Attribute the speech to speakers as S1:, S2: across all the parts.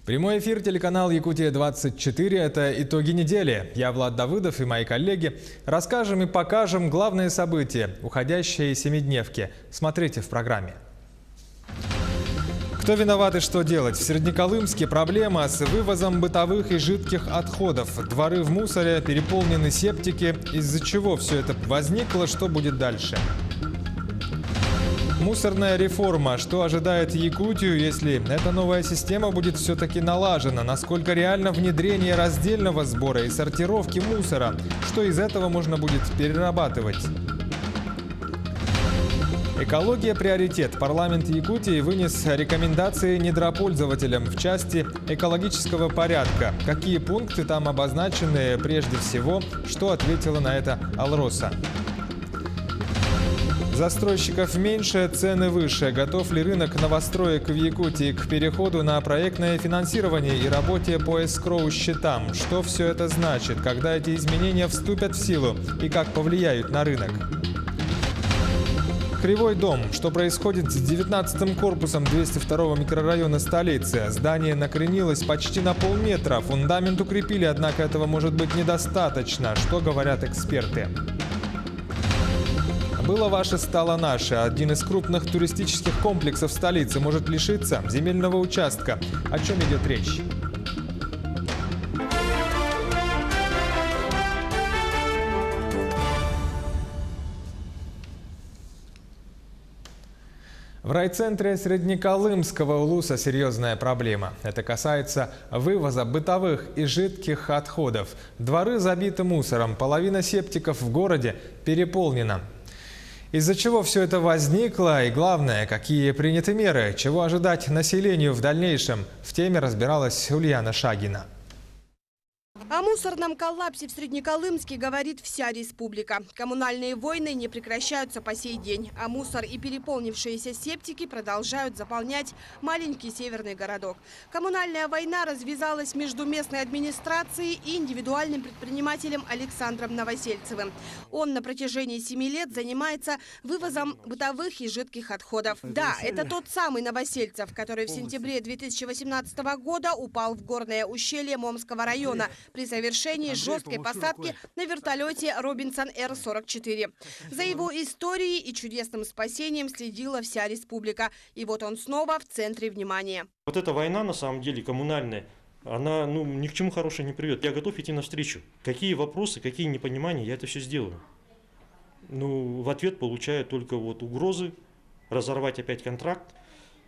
S1: Прямой эфир телеканал «Якутия-24» – это итоги недели. Я Влад Давыдов и мои коллеги расскажем и покажем главные события уходящей семидневки. Смотрите в программе. Кто виноват и что делать? В Среднеколымске проблема с вывозом бытовых и жидких отходов. Дворы в мусоре, переполнены септики. Из-за чего все это возникло, что будет дальше? Мусорная реформа. Что ожидает Якутию, если эта новая система будет все-таки налажена? Насколько реально внедрение раздельного сбора и сортировки мусора? Что из этого можно будет перерабатывать? Экология – приоритет. Парламент Якутии вынес рекомендации недропользователям в части экологического порядка. Какие пункты там обозначены прежде всего? Что ответила на это Алроса? Застройщиков меньше, цены выше. Готов ли рынок новостроек в Якутии к переходу на проектное финансирование и работе по эскроу-счетам? Что все это значит? Когда эти изменения вступят в силу и как повлияют на рынок? Кривой дом. Что происходит с 19-м корпусом 202-го микрорайона столицы? Здание накренилось почти на полметра. Фундамент укрепили, однако этого может быть недостаточно. Что говорят эксперты? «Было ваше, стало наше». Один из крупных туристических комплексов столицы может лишиться земельного участка. О чем идет речь? В райцентре Среднеколымского улуса серьезная проблема. Это касается вывоза бытовых и жидких отходов. Дворы забиты мусором, половина септиков в городе переполнена. Из-за чего все это возникло и, главное, какие приняты меры, чего ожидать населению в дальнейшем, в теме разбиралась Ульяна Шагина.
S2: О мусорном коллапсе в Среднеколымске говорит вся республика. Коммунальные войны не прекращаются по сей день, а мусор и переполнившиеся септики продолжают заполнять маленький северный городок. Коммунальная война развязалась между местной администрацией и индивидуальным предпринимателем Александром Новосельцевым. Он на протяжении 7 лет занимается вывозом бытовых и жидких отходов. Да, это тот самый Новосельцев, который в сентябре 2018 года упал в горное ущелье Момского района при совершении жесткой посадки на вертолете Робинсон Р-44. За его историей и чудесным спасением следила вся республика. И вот он снова в центре внимания.
S3: Вот эта война, на самом деле, коммунальная, она ни к чему хорошему не приведет. Я готов идти навстречу. Какие вопросы, какие непонимания, я это все сделаю. В ответ получаю только угрозы, разорвать опять контракт.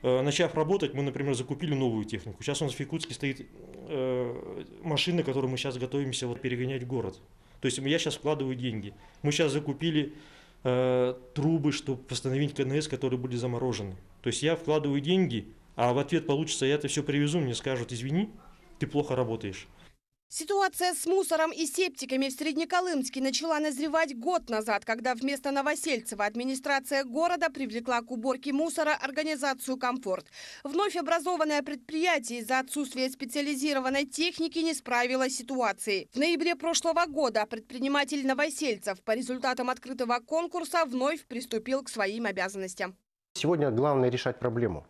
S3: Начав работать, мы, например, закупили новую технику. Сейчас у нас в Якутске стоит машина, которую мы сейчас готовимся перегонять в город. То есть я сейчас вкладываю деньги. Мы сейчас закупили трубы, чтобы восстановить КНС, которые были заморожены. То есть я вкладываю деньги, а в ответ получится, я это все привезу, мне скажут: извини, ты плохо работаешь.
S2: Ситуация с мусором и септиками в Среднеколымске начала назревать год назад, когда вместо Новосельцева администрация города привлекла к уборке мусора организацию «Комфорт». Вновь образованное предприятие из-за отсутствия специализированной техники не справилось с ситуацией. В ноябре прошлого года предприниматель Новосельцев по результатам открытого конкурса вновь приступил к своим обязанностям.
S4: Сегодня главное решать проблему.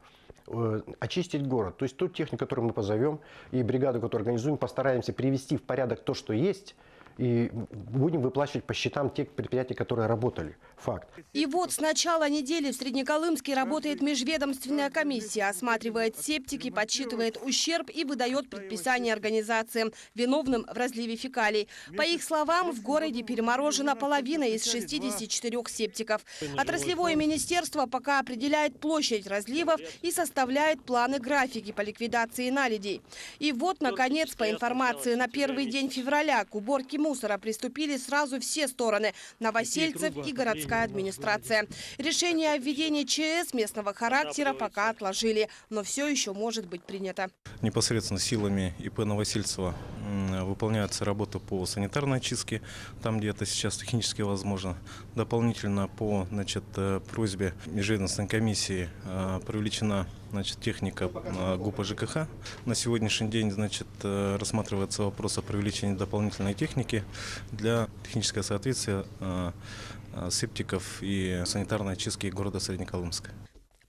S4: Очистить город. То есть ту технику, которую мы позовем, и бригаду, которую организуем, постараемся привести в порядок то, что есть, и будем выплачивать по счетам тех предприятий, которые работали. Факт.
S2: И вот с начала недели в Среднеколымске работает межведомственная комиссия, осматривает септики, подсчитывает ущерб и выдает предписание организациям, виновным в разливе фекалий. По их словам, в городе переморожена половина из 64 септиков. Отраслевое министерство пока определяет площадь разливов и составляет планы-графики по ликвидации наледей. И вот, наконец, по информации на первый день февраля к уборке мусора приступили сразу все стороны – Новосельцев и городская администрация. Решение о введении ЧС местного характера пока отложили, но все еще может быть принято.
S5: Непосредственно силами ИП Новосельцева выполняется работа по санитарной очистке, там где это сейчас технически возможно. Дополнительно по просьбе межведомственной комиссии привлечена техника ГУПа ЖКХ. На сегодняшний день рассматривается вопрос о привлечении дополнительной техники для технического соответствия септиков и санитарной очистки города Среднеколымска.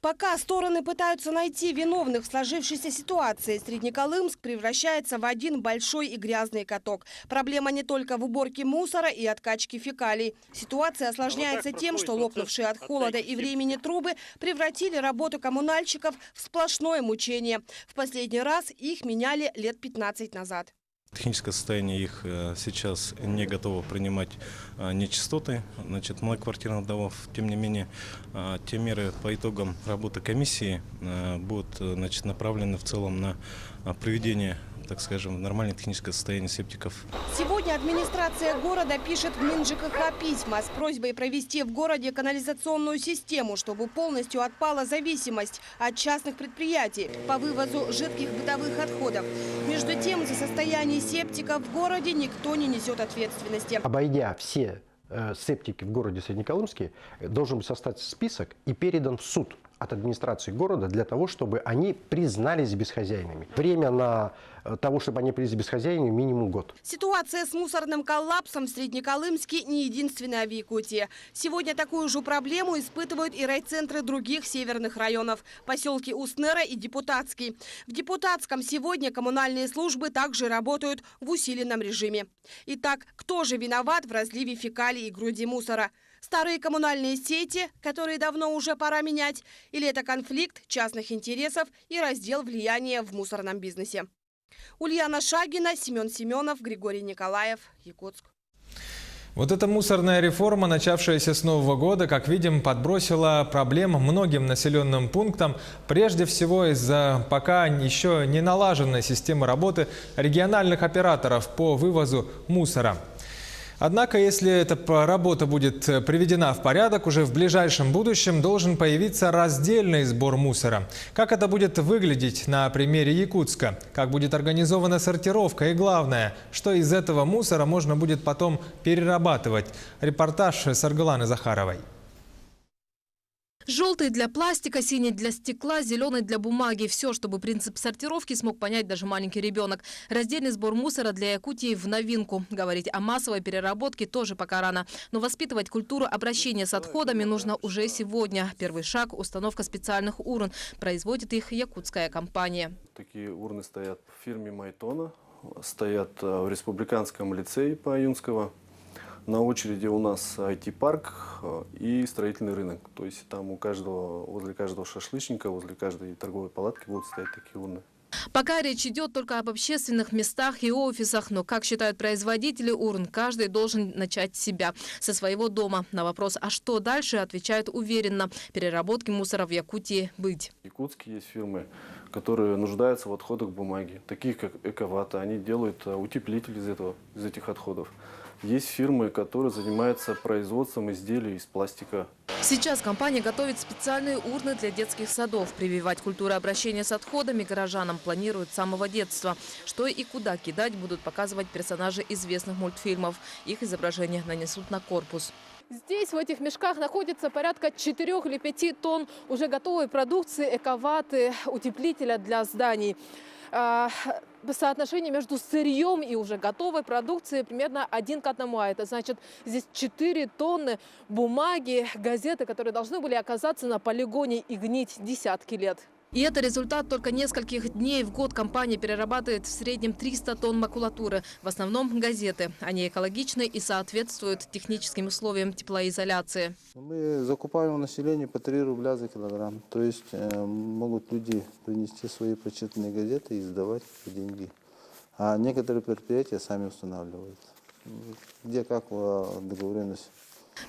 S2: Пока стороны пытаются найти виновных в сложившейся ситуации, Среднеколымск превращается в один большой и грязный каток. Проблема не только в уборке мусора и откачке фекалий. Ситуация осложняется тем, что лопнувшие от холода и времени трубы превратили работу коммунальщиков в сплошное мучение. В последний раз их меняли лет 15 назад.
S5: Техническое состояние их сейчас не готово принимать нечистоты, многоквартирных домов. Тем не менее, те меры по итогам работы комиссии будут направлены в целом на приведение, так скажем, в нормальное техническое состояние септиков.
S2: Сегодня администрация города пишет в МинЖКХ письма с просьбой провести в городе канализационную систему, чтобы полностью отпала зависимость от частных предприятий по вывозу жидких бытовых отходов. Между тем, за состояние септиков в городе никто не несет ответственности.
S4: Обойдя все септики в городе Среднеколымске, должен быть составлен список и передан в суд от администрации города для того, чтобы они признались бесхозяйными. Время на того, чтобы они признались бесхозяйными, минимум год.
S2: Ситуация с мусорным коллапсом в Среднеколымске не единственная в Якутии. Сегодня такую же проблему испытывают и райцентры других северных районов – поселки Уснера и Депутатский. В Депутатском сегодня коммунальные службы также работают в усиленном режиме. Итак, кто же виноват в разливе фекалий и груди мусора? Старые коммунальные сети, которые давно уже пора менять, или это конфликт частных интересов и раздел влияния в мусорном бизнесе? Ульяна Шагина, Семен Семенов, Григорий Николаев, Якутск.
S1: Вот эта мусорная реформа, начавшаяся с Нового года, как видим, подбросила проблем многим населенным пунктам, прежде всего из-за пока еще не налаженной системы работы региональных операторов по вывозу мусора. Однако, если эта работа будет приведена в порядок, уже в ближайшем будущем должен появиться раздельный сбор мусора. Как это будет выглядеть на примере Якутска? Как будет организована сортировка? И главное, что из этого мусора можно будет потом перерабатывать? Репортаж Саргаланы Захаровой.
S6: Желтый для пластика, синий для стекла, зеленый для бумаги. Все, чтобы принцип сортировки смог понять даже маленький ребенок. Раздельный сбор мусора для Якутии в новинку. Говорить о массовой переработке тоже пока рано. Но воспитывать культуру обращения с отходами нужно уже сегодня. Первый шаг – установка специальных урн. Производит их якутская компания.
S7: Такие урны стоят в фирме Майтона, стоят в республиканском лицее по Юнского. На очереди у нас IT-парк и строительный рынок. То есть там возле каждого шашлычника, возле каждой торговой палатки будут стоять такие урны.
S6: Пока речь идет только об общественных местах и офисах. Но, как считают производители урн, каждый должен начать с себя, со своего дома. На вопрос «а что дальше?» отвечают уверенно. Переработки мусора в Якутии быть.
S7: В Якутске есть фирмы, которые нуждаются в отходах бумаги, такие как Эковата. Они делают утеплитель из этих отходов. Есть фирмы, которые занимаются производством изделий из пластика.
S6: Сейчас компания готовит специальные урны для детских садов. Прививать культуру обращения с отходами горожанам планируют с самого детства. Что и куда кидать будут показывать персонажи известных мультфильмов. Их изображения нанесут на корпус. Здесь, в этих мешках, находится порядка 4 или 5 тонн уже готовой продукции Эковаты, утеплителя для зданий. Соотношение между сырьем и уже готовой продукцией примерно 1 к 1. А это значит, здесь 4 тонны бумаги, газеты, которые должны были оказаться на полигоне и гнить десятки лет. И это результат только нескольких дней. В год компания перерабатывает в среднем 300 тонн макулатуры. В основном газеты. Они экологичны и соответствуют техническим условиям теплоизоляции.
S8: Мы закупаем у населения по 3 рубля за килограмм. То есть могут люди принести свои прочитанные газеты и сдавать за деньги. А некоторые предприятия сами устанавливают. Где как договоренность.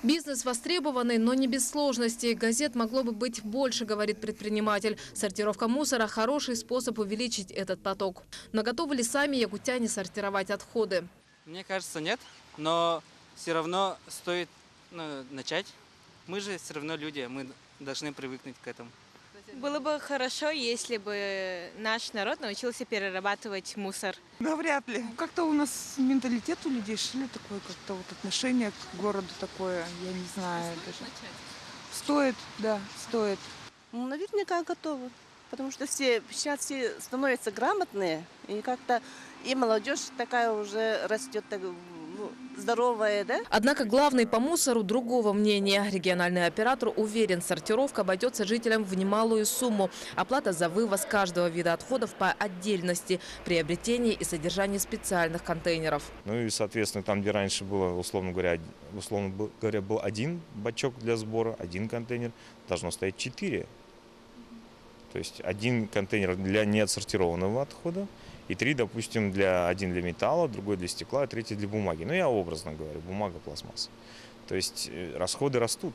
S6: Бизнес востребованный, но не без сложностей. Газет могло бы быть больше, говорит предприниматель. Сортировка мусора – хороший способ увеличить этот поток. Но готовы ли сами якутяне сортировать отходы?
S9: Мне кажется, нет. Но все равно стоит начать. Мы же все равно люди, мы должны привыкнуть к этому.
S10: Было бы хорошо, если бы наш народ научился перерабатывать мусор.
S11: Да, вряд ли. Как-то у нас менталитет у людей шли такое, как-то вот отношение к городу такое, я не знаю. Даже. Стоит, да, стоит.
S12: Ну, наверняка готовы. Потому что сейчас все становятся грамотные, и как-то и молодежь такая уже растет, здоровое, да?
S6: Однако главный по мусору другого мнения. Региональный оператор уверен, сортировка обойдется жителям в немалую сумму. Оплата за вывоз каждого вида отходов по отдельности, приобретение и содержание специальных контейнеров.
S13: Ну и, соответственно, там, где раньше было, условно говоря, был один бачок для сбора, один контейнер, должно стоять 4. То есть один контейнер для неотсортированного отхода и 3, допустим, один для металла, другой для стекла, а 3 для бумаги. Ну, я образно говорю, бумага, пластмасса. То есть расходы растут.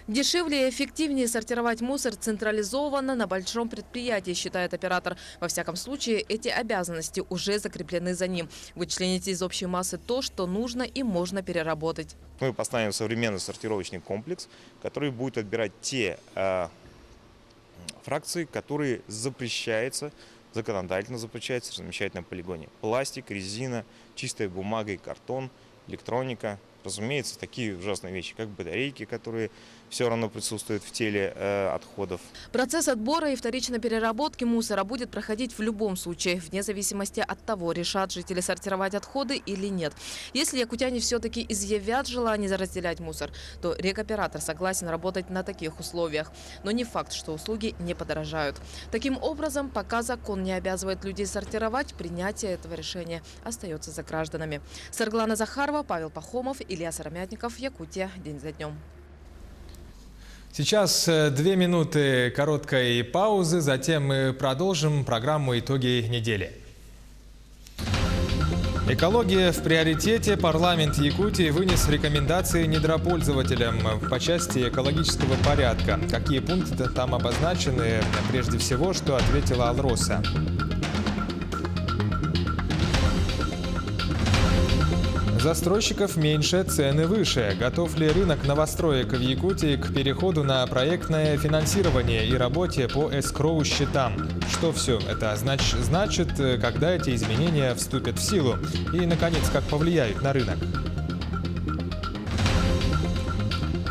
S6: Дешевле и эффективнее сортировать мусор централизованно на большом предприятии, считает оператор. Во всяком случае, эти обязанности уже закреплены за ним. Вычленить из общей массы то, что нужно и можно переработать.
S13: Мы поставим современный сортировочный комплекс, который будет отбирать те фракции, которые законодательно запрещается размещать на полигоне. Пластик, резина, чистая бумага и картон, электроника. Разумеется, такие ужасные вещи, как батарейки, которые все равно присутствуют в теле отходов.
S6: Процесс отбора и вторичной переработки мусора будет проходить в любом случае, вне зависимости от того, решат жители сортировать отходы или нет. Если якутяне все-таки изъявят желание разделять мусор, то рекоператор согласен работать на таких условиях. Но не факт, что услуги не подорожают. Таким образом, пока закон не обязывает людей сортировать, принятие этого решения остается за гражданами. Сарглана Захарова, Павел Пахомов, Илья Сыромятников, Якутия. День за днем.
S1: Сейчас 2 минуты короткой паузы, затем мы продолжим программу «Итоги недели». Экология в приоритете. Парламент Якутии вынес рекомендации недропользователям по части экологического порядка. Какие пункты там обозначены? Прежде всего, что ответила Алроса. Застройщиков меньше, цены выше. Готов ли рынок новостроек в Якутии к переходу на проектное финансирование и работе по эскроу-счетам? Что все это значит, когда эти изменения вступят в силу? И, наконец, как повлияют на рынок?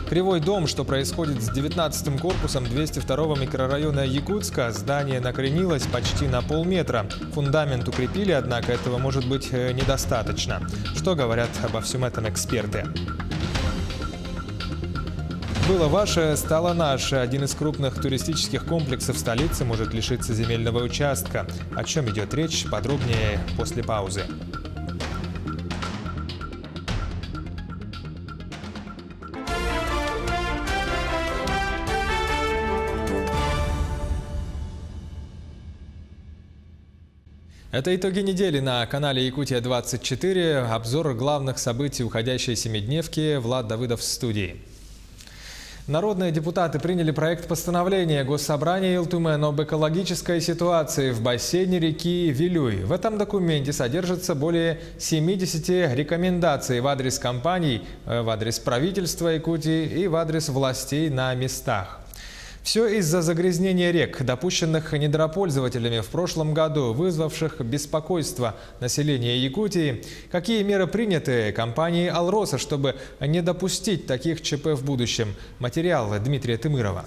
S1: Кривой дом, что происходит с 19-м корпусом 202-го микрорайона Якутска. Здание накренилось почти на полметра. Фундамент укрепили, однако этого может быть недостаточно. Что говорят обо всем этом эксперты? Было ваше, стало наше. Один из крупных туристических комплексов столицы может лишиться земельного участка. О чем идет речь, подробнее после паузы. Это итоги недели на канале Якутия-24. Обзор главных событий уходящей семидневки. Влад Давыдов в студии. Народные депутаты приняли проект постановления Госсобрания Илтумен об экологической ситуации в бассейне реки Вилюй. В этом документе содержится более 70 рекомендаций в адрес компаний, в адрес правительства Якутии и в адрес властей на местах. Все из-за загрязнения рек, допущенных недропользователями в прошлом году, вызвавших беспокойство населения Якутии. Какие меры приняты компанией «Алроса», чтобы не допустить таких ЧП в будущем? Материал Дмитрия Тымырова.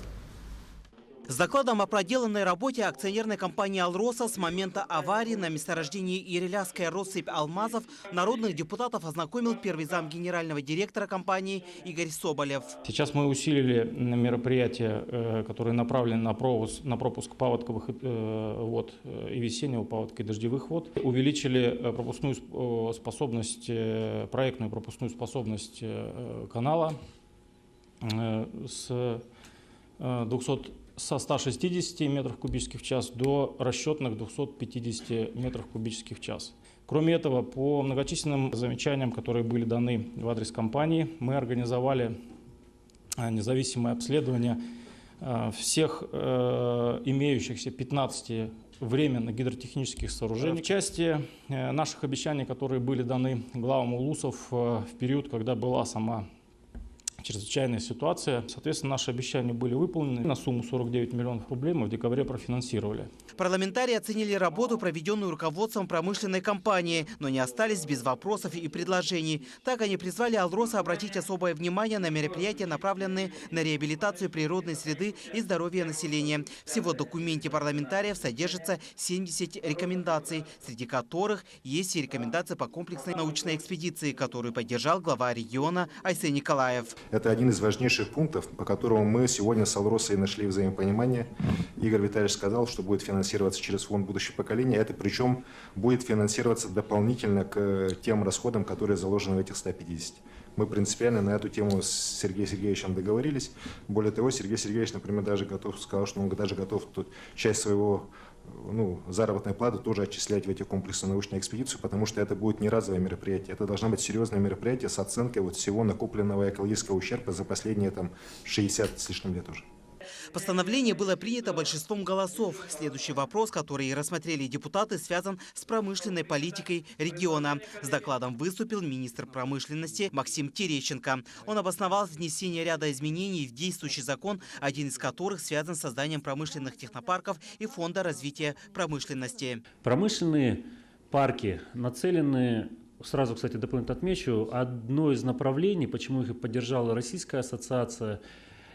S14: С докладом о проделанной работе акционерной компании «Алроса» с момента аварии на месторождении Ириляская россыпь алмазов народных депутатов ознакомил первый зам генерального директора компании Игорь Соболев.
S15: Сейчас мы усилили мероприятия, которые направлены на пропуск паводковых вод и весеннего паводка и дождевых вод. Увеличили пропускную способность, проектную пропускную способность канала со 160 метров кубических в час до расчетных 250 метров кубических в час. Кроме этого, по многочисленным замечаниям, которые были даны в адрес компании, мы организовали независимое обследование всех имеющихся 15 временных гидротехнических сооружений. В части наших обещаний, которые были даны главам улусов в период, когда была сама чрезвычайная ситуация. Соответственно, наши обещания были выполнены. На сумму 49 миллионов рублей мы в декабре профинансировали.
S14: Парламентарии оценили работу, проведенную руководством промышленной компании, но не остались без вопросов и предложений. Так они призвали Алроса обратить особое внимание на мероприятия, направленные на реабилитацию природной среды и здоровья населения. Всего в документе парламентариев содержится 70 рекомендаций, среди которых есть и рекомендации по комплексной научной экспедиции, которую поддержал глава региона Айсен Николаев.
S16: Это один из важнейших пунктов, по которому мы сегодня с Алросой нашли взаимопонимание. Игорь Витальевич сказал, что будет финансироваться через фонд будущего поколения. Это причем будет финансироваться дополнительно к тем расходам, которые заложены в этих 150. Мы принципиально на эту тему с Сергеем Сергеевичем договорились. Более того, Сергей Сергеевич, например, сказал, что он даже готов тут часть своего заработной платы тоже отчислять в эти комплексные научные экспедиции, потому что это будет не разовое мероприятие. Это должно быть серьезное мероприятие с оценкой всего накопленного экологического ущерба за последние 60 с лишним лет уже.
S14: Постановление было принято большинством голосов. Следующий вопрос, который рассмотрели депутаты, связан с промышленной политикой региона. С докладом выступил министр промышленности Максим Терещенко. Он обосновал внесение ряда изменений в действующий закон, один из которых связан с созданием промышленных технопарков и фонда развития промышленности.
S17: Промышленные парки нацелены, сразу, кстати, дополнительно отмечу, одно из направлений, почему их поддержала Российская ассоциация.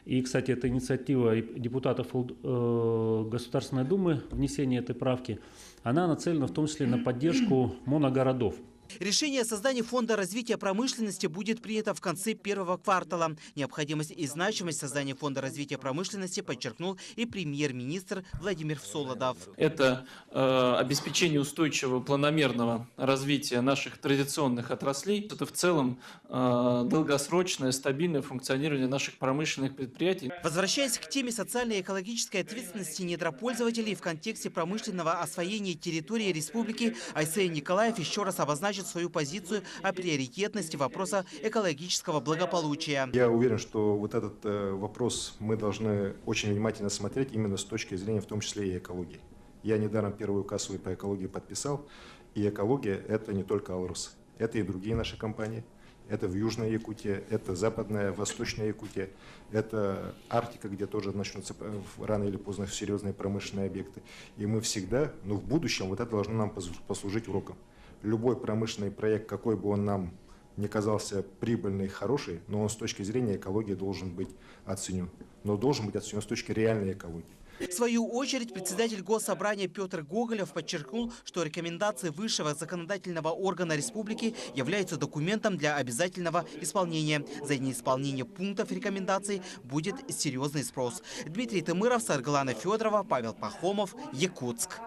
S17: И, кстати, это инициатива депутатов Государственной Думы, внесение этой правки, она нацелена в том числе на поддержку моногородов.
S14: Решение о создании фонда развития промышленности будет принято в конце первого квартала. Необходимость и значимость создания фонда развития промышленности подчеркнул и премьер-министр Владимир Всолодов.
S18: Это обеспечение устойчивого планомерного развития наших традиционных отраслей. Это в целом долгосрочное, стабильное функционирование наших промышленных предприятий.
S14: Возвращаясь к теме социальной и экологической ответственности недропользователей в контексте промышленного освоения территории республики, Айсен Николаев еще раз обозначил свою позицию о приоритетности вопроса экологического благополучия.
S16: Я уверен, что вот этот вопрос мы должны очень внимательно смотреть именно с точки зрения, в том числе и экологии. Я недаром первый указ свой по экологии подписал, и экология – это не только Алрос, это и другие наши компании. Это в Южной Якутии, это Западная, Восточная Якутия, это Арктика, где тоже начнутся рано или поздно серьезные промышленные объекты. И мы всегда, в будущем, вот это должно нам послужить уроком. Любой промышленный проект, какой бы он нам не казался прибыльный и хороший, но он с точки зрения экологии должен быть оценен. Но должен быть оценен с точки реальной экологии.
S14: В свою очередь, председатель Госсобрания Петр Гоголев подчеркнул, что рекомендации высшего законодательного органа республики являются документом для обязательного исполнения. За неисполнение пунктов рекомендаций будет серьезный спрос. Дмитрий Тымыров, Саргалана Федорова, Павел Пахомов, Якутск.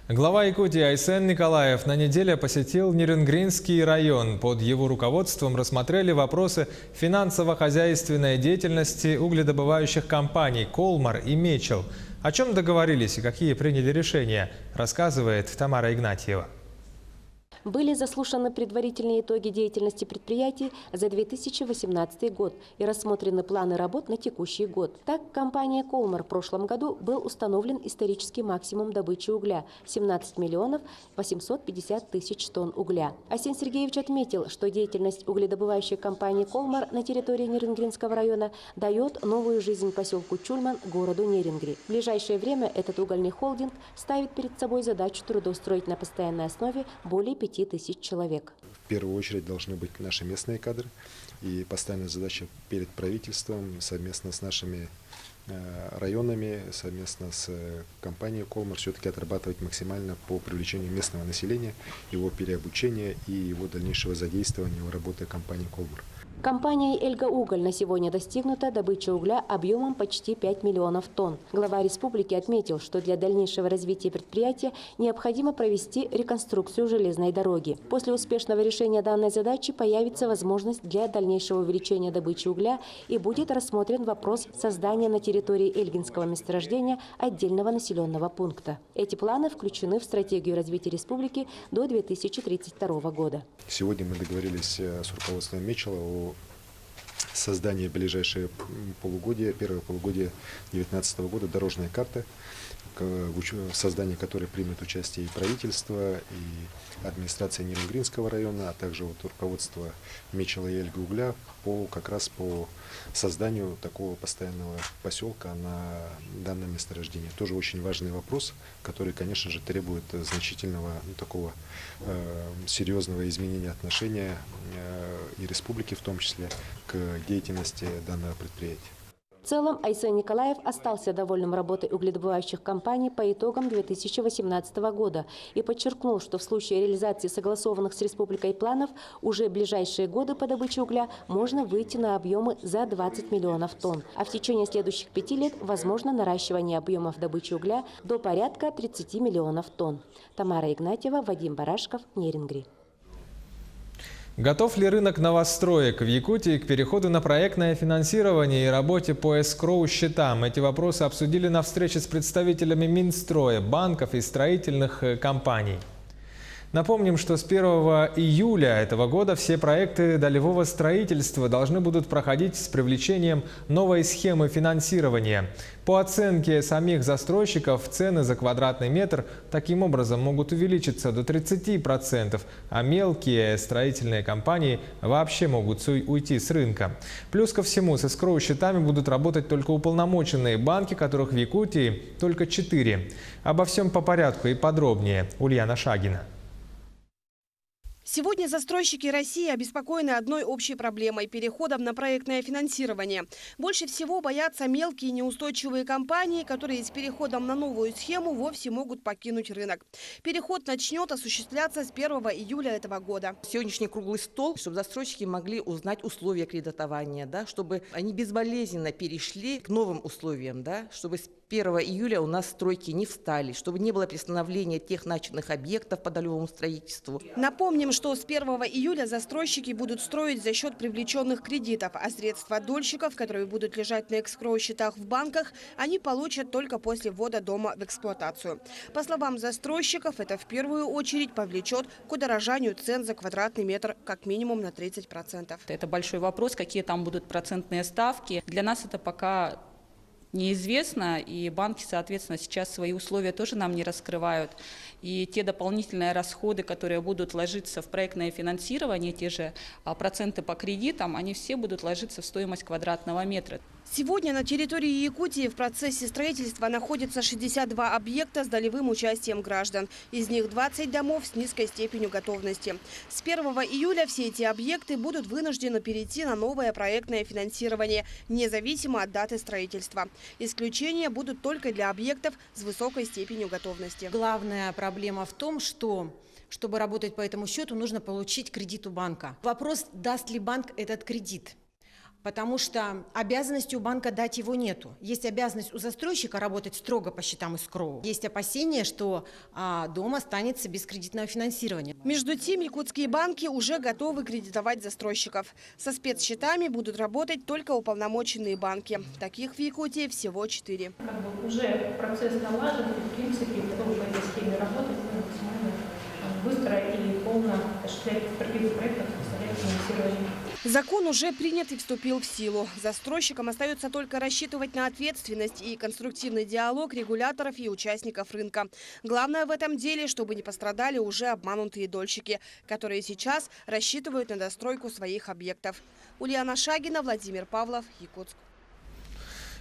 S1: Глава Якутии Айсен Николаев на неделе посетил Нерингринский район. Под его руководством рассмотрели вопросы финансово-хозяйственной деятельности угледобывающих компаний «Колмар» и «Мечел». О чем договорились и какие приняли решения, рассказывает Тамара Игнатьева.
S19: Были заслушаны предварительные итоги деятельности предприятий за 2018 год и рассмотрены планы работ на текущий год. Так, компания «Колмар» в прошлом году был установлен исторический максимум добычи угля – 17 миллионов 850 тысяч тонн угля. Айсен Сергеевич отметил, что деятельность угледобывающей компании «Колмар» на территории Нерингринского района дает новую жизнь поселку Чульман, городу Нерингри. В ближайшее время этот угольный холдинг ставит перед собой задачу трудоустроить на постоянной основе более 5 тысяч человек.
S16: В первую очередь должны быть наши местные кадры. И постоянная задача перед правительством, совместно с нашими районами, совместно с компанией «Колмар» все-таки отрабатывать максимально по привлечению местного населения, его переобучения и его дальнейшего задействования в работе компании «Колмар».
S19: Компанией «Эльгауголь» на сегодня достигнута добыча угля объемом почти 5 миллионов тонн. Глава республики отметил, что для дальнейшего развития предприятия необходимо провести реконструкцию железной дороги. После успешного решения данной задачи появится возможность для дальнейшего увеличения добычи угля и будет рассмотрен вопрос создания на территории Эльгинского месторождения отдельного населенного пункта. Эти планы включены в стратегию развития республики до 2032 года.
S16: Сегодня мы договорились с руководством «Мечела» о создании в ближайшее полугодие, первое полугодие 2019 года дорожной карты в создании которой примет участие и правительство, и администрация Ниренгринского района, а также вот руководство Мечела и Эльга Угля как раз по созданию такого постоянного поселка на данном месторождении. Тоже очень важный вопрос, который, конечно же, требует значительного такого серьезного изменения отношения и республики в том числе к деятельности данного предприятия.
S19: В целом, Айсен Николаев остался довольным работой угледобывающих компаний по итогам 2018 года и подчеркнул, что в случае реализации согласованных с республикой планов уже в ближайшие годы по добыче угля можно выйти на объемы за 20 миллионов тонн, а в течение следующих 5 лет возможно наращивание объемов добычи угля до порядка 30 миллионов тонн. Тамара Игнатьева, Вадим Барашков, Нерингри.
S1: Готов ли рынок новостроек в Якутии к переходу на проектное финансирование и работе по эскроу-счетам? Эти вопросы обсудили на встрече с представителями Минстроя, банков и строительных компаний. Напомним, что с 1 июля этого года все проекты долевого строительства должны будут проходить с привлечением новой схемы финансирования. По оценке самих застройщиков, цены за квадратный метр таким образом могут увеличиться до 30%, а мелкие строительные компании вообще могут уйти с рынка. Плюс ко всему, с эскроу-счетами будут работать только уполномоченные банки, которых в Якутии только 4. Обо всем по порядку и подробнее. Ульяна Шагина.
S2: Сегодня застройщики России обеспокоены одной общей проблемой – переходом на проектное финансирование. Больше всего боятся мелкие неустойчивые компании, которые с переходом на новую схему вовсе могут покинуть рынок. Переход начнет осуществляться с 1 июля этого года.
S20: Сегодняшний круглый стол, чтобы застройщики могли узнать условия кредитования, да, чтобы они безболезненно перешли к новым условиям, да, чтобы с 1 июля у нас стройки не встали, чтобы не было приостановления тех начатых объектов по долевому строительству.
S2: Напомним, что с 1 июля застройщики будут строить за счет привлеченных кредитов, а средства дольщиков, которые будут лежать на эскроу-счетах в банках, они получат только после ввода дома в эксплуатацию. По словам застройщиков, это в первую очередь повлечет к удорожанию цен за квадратный метр как минимум на 30%.
S21: Это большой вопрос, какие там будут процентные ставки. Для нас это пока неизвестно, и банки, соответственно, сейчас свои условия тоже нам не раскрывают. И те дополнительные расходы, которые будут ложиться в проектное финансирование, те же проценты по кредитам, они все будут ложиться в стоимость квадратного метра.
S2: Сегодня на территории Якутии в процессе строительства находится 62 объекта с долевым участием граждан. Из них 20 домов с низкой степенью готовности. С 1 июля все эти объекты будут вынуждены перейти на новое проектное финансирование, независимо от даты строительства. Исключения будут только для объектов с высокой степенью готовности.
S22: Главная проблема в том, что чтобы работать по этому счету, нужно получить кредит у банка. Вопрос, даст ли банк этот кредит. Потому что обязанности у банка дать его нету. Есть обязанность у застройщика работать строго по счетам эскроу. Есть опасения, что дом останется без кредитного финансирования.
S2: Между тем, якутские банки уже готовы кредитовать застройщиков. Со спецсчетами будут работать только уполномоченные банки. Таких в Якутии всего 4.
S23: Уже процесс налажен, и, в принципе, готовы по этой схеме работать максимально быстро и полно осуществлять экспертизу проектов, составлять финансирование.
S2: Закон уже принят и вступил в силу. Застройщикам остается только рассчитывать на ответственность и конструктивный диалог регуляторов и участников рынка. Главное в этом деле, чтобы не пострадали уже обманутые дольщики, которые сейчас рассчитывают на достройку своих объектов. Ульяна Шагина, Владимир Павлов, Якутск.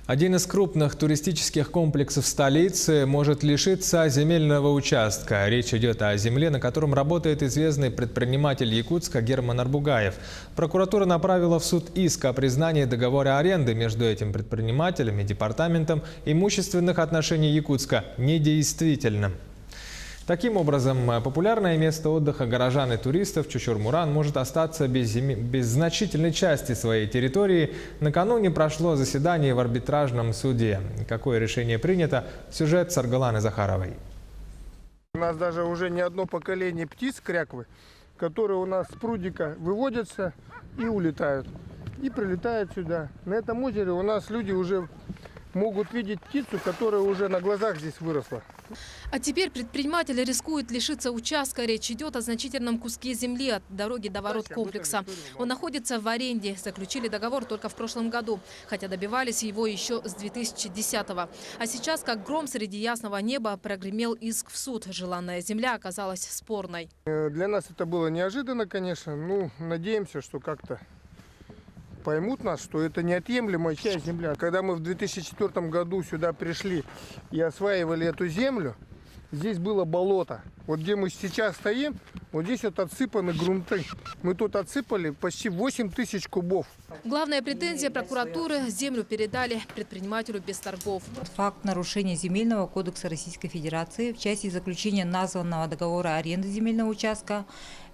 S1: Один из крупных туристических комплексов столицы может лишиться земельного участка. Речь идет о земле, на котором работает известный предприниматель Якутска Герман Арбугаев. Прокуратура направила в суд иск о признании договора аренды между этим предпринимателем и Департаментом имущественных отношений Якутска недействительным. Таким образом, популярное место отдыха горожан и туристов Чучур-Муран может остаться без значительной части своей территории. Накануне прошло заседание в арбитражном суде. Какое решение принято? Сюжет Саргаланы Захаровой.
S24: У нас даже уже не одно поколение птиц кряквы, которые у нас с прудика выводятся и улетают. И прилетают сюда. На этом озере у нас люди уже могут видеть птицу, которая уже на глазах здесь выросла.
S6: А теперь предприниматель рискует лишиться участка. Речь идет о значительном куске земли от дороги до ворот комплекса. Он находится в аренде. Заключили договор только в прошлом году, хотя добивались его еще с 2010-го. А сейчас, как гром среди ясного неба, прогремел иск в суд. Желанная земля оказалась спорной.
S24: Для нас это было неожиданно, конечно. Ну, надеемся, что как-то поймут нас, что это неотъемлемая часть земли. Когда мы в 2004 году сюда пришли и осваивали эту землю, здесь было болото. Вот где мы сейчас стоим, вот здесь вот отсыпаны грунты. Мы тут отсыпали почти 8 тысяч кубов.
S6: Главная претензия прокуратуры – землю передали предпринимателю без торгов.
S3: Факт нарушения Земельного кодекса Российской Федерации в части заключения названного договора аренды земельного участка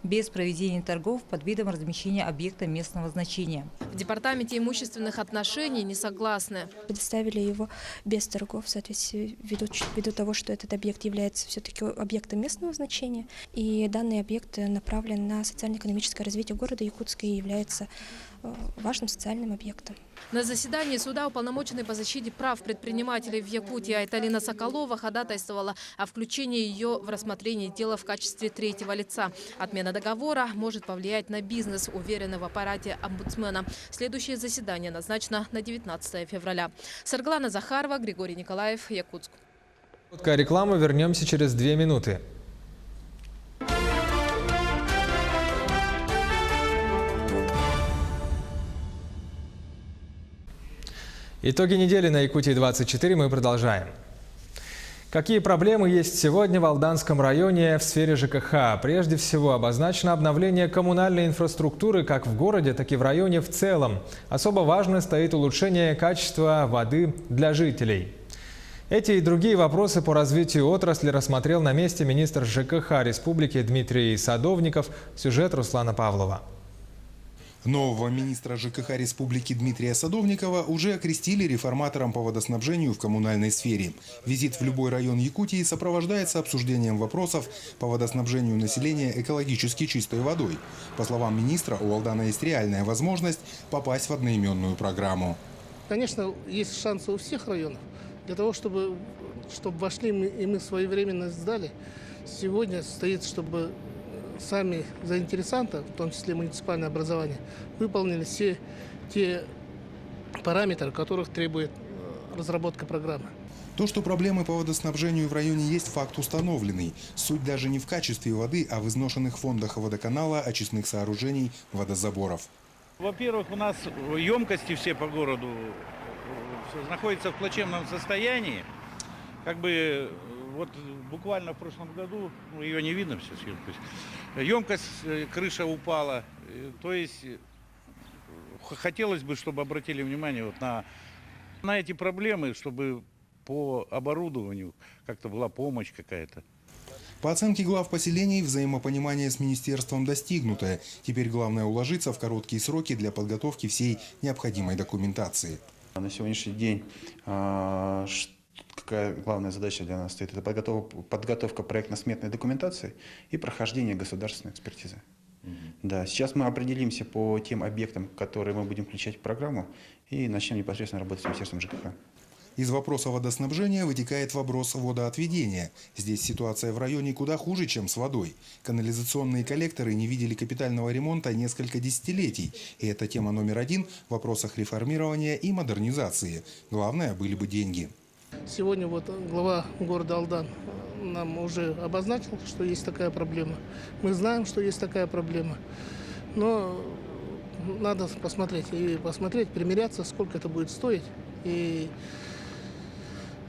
S3: без проведения торгов под видом размещения объекта местного значения.
S6: В Департаменте имущественных отношений не согласны.
S4: Предоставили его без торгов в соответствии ввиду того, что этот объект является все-таки объектом местного значения. И данный объект направлен на социально-экономическое развитие города Якутска и является важным социальным объектом.
S6: На заседании суда уполномоченный по защите прав предпринимателей в Якутии Айталина Соколова ходатайствовала о включении ее в рассмотрение дела в качестве третьего лица. Отмена договора может повлиять на бизнес, уверены в аппарате омбудсмена. Следующее заседание назначено на 19 февраля. Сарглана Захарова, Григорий Николаев, Якутск.
S1: Короткая реклама, вернемся через 2 минуты. Итоги недели на Якутии-24 мы продолжаем. Какие проблемы есть сегодня в Алданском районе в сфере ЖКХ? Прежде всего, обозначено обновление коммунальной инфраструктуры как в городе, так и в районе в целом. Особо важно стоит улучшение качества воды для жителей. Эти и другие вопросы по развитию отрасли рассмотрел на месте министр ЖКХ Республики Дмитрий Садовников. Сюжет Руслана Павлова.
S5: Нового министра ЖКХ Республики Дмитрия Садовникова уже окрестили реформатором по водоснабжению в коммунальной сфере. Визит в любой район Якутии сопровождается обсуждением вопросов по водоснабжению населения экологически чистой водой. По словам министра, у Алдана есть реальная возможность попасть в одноименную программу.
S7: Конечно, есть шансы у всех районов. Для того, чтобы вошли и мы своевременно сдали, сегодня стоит, чтобы сами заинтересанты, в том числе муниципальное образование, выполнили все те параметры, которых требует разработка программы.
S5: То, что проблемы по водоснабжению в районе есть, факт установленный. Суть даже не в качестве воды, а в изношенных фондах водоканала, очистных сооружений, водозаборов.
S25: Во-первых, у нас емкости все по городу находятся в плачевном состоянии. Вот буквально в прошлом году, ее не видно все, емкость, крыша упала. То есть хотелось бы, чтобы обратили внимание вот на эти проблемы, чтобы по оборудованию как-то была помощь какая-то.
S5: По оценке глав поселений, взаимопонимание с министерством достигнуто. Теперь главное уложиться в короткие сроки для подготовки всей необходимой документации.
S26: На сегодняшний день какая главная задача для нас стоит? Это подготовка проектно-сметной документации и прохождение государственной экспертизы. Да, сейчас мы определимся по тем объектам, которые мы будем включать в программу, и начнем непосредственно работать с Министерством ЖКХ.
S5: Из вопроса водоснабжения вытекает вопрос водоотведения. Здесь ситуация в районе куда хуже, чем с водой. Канализационные коллекторы не видели капитального ремонта несколько десятилетий. И это тема номер 1 в вопросах реформирования и модернизации. Главное, были бы деньги.
S7: Сегодня вот глава города Алдан нам уже обозначил, что есть такая проблема. Мы знаем, что есть такая проблема. Но надо посмотреть, примиряться, сколько это будет стоить. И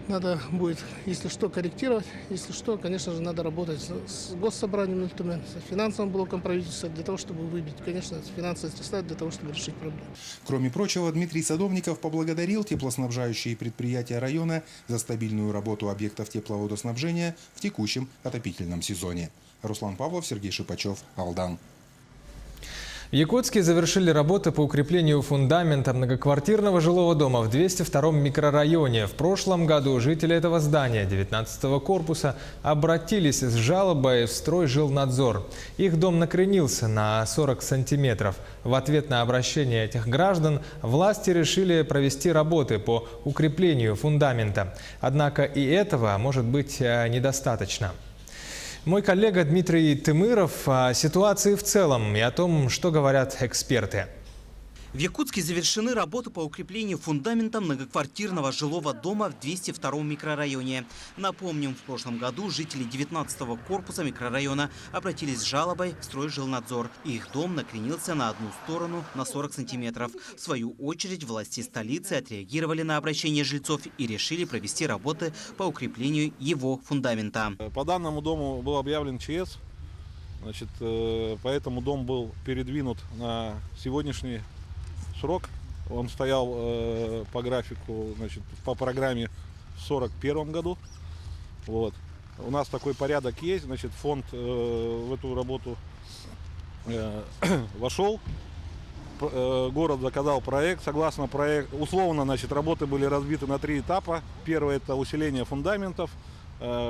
S7: надо будет, если что, корректировать. Если что, конечно же, надо работать с госсобранием Нультумен, с финансовым блоком правительства, для того, чтобы выбить, конечно, финансовые средства для того, чтобы решить проблему.
S5: Кроме прочего, Дмитрий Садовников поблагодарил теплоснабжающие предприятия района за стабильную работу объектов тепловодоснабжения в текущем отопительном сезоне. Руслан Павлов, Сергей Шипачев, Алдан.
S1: В Якутске завершили работы по укреплению фундамента многоквартирного жилого дома в 202-м микрорайоне. В прошлом году жители этого здания 19-го корпуса обратились с жалобой в Стройжилнадзор. Их дом накренился на 40 сантиметров. В ответ на обращение этих граждан власти решили провести работы по укреплению фундамента. Однако и этого может быть недостаточно. Мой коллега Дмитрий Тымыров о ситуации в целом и о том, что говорят эксперты.
S14: В Якутске завершены работы по укреплению фундамента многоквартирного жилого дома в 202-м микрорайоне. Напомним, в прошлом году жители 19-го корпуса микрорайона обратились с жалобой в Стройжилнадзор. Их дом накренился на одну сторону на 40 сантиметров. В свою очередь власти столицы отреагировали на обращение жильцов и решили провести работы по укреплению его фундамента.
S8: По данному дому был объявлен ЧС, поэтому дом был передвинут на сегодняшний срок. Он стоял по графику, по программе в 1941 году. Вот. У нас такой порядок есть, фонд в эту работу вошел. Город заказал проект. Согласно проекту, условно, работы были разбиты на 3 этапа. Первый – это усиление фундаментов,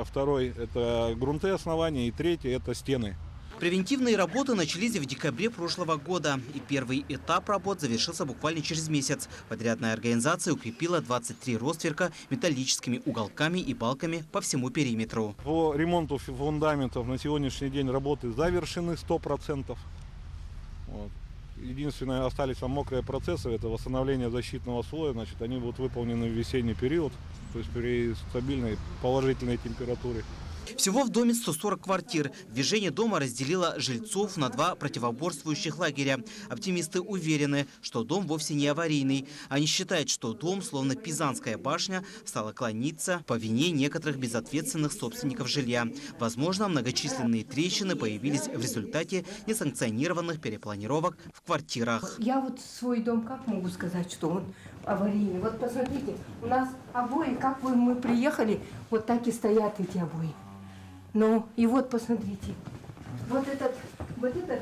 S8: второй – это грунты основания, и третий – это стены.
S14: Превентивные работы начались в декабре прошлого года, и первый этап работ завершился буквально через месяц. Подрядная организация укрепила 23 ростверка металлическими уголками и балками по всему периметру.
S8: По ремонту фундаментов на сегодняшний день работы завершены 100%. Вот. Единственное, остались там мокрые процессы, это восстановление защитного слоя, они будут выполнены в весенний период, то есть при стабильной положительной температуре.
S14: Всего в доме 140 квартир. Движение дома разделило жильцов на 2 противоборствующих лагеря. Оптимисты уверены, что дом вовсе не аварийный. Они считают, что дом, словно Пизанская башня, стал клониться по вине некоторых безответственных собственников жилья. Возможно, многочисленные трещины появились в результате несанкционированных перепланировок в квартирах.
S9: Я свой дом как могу сказать, что он аварийный? Вот посмотрите, у нас обои, как мы приехали, вот так и стоят эти обои. Ну, и вот посмотрите, вот это,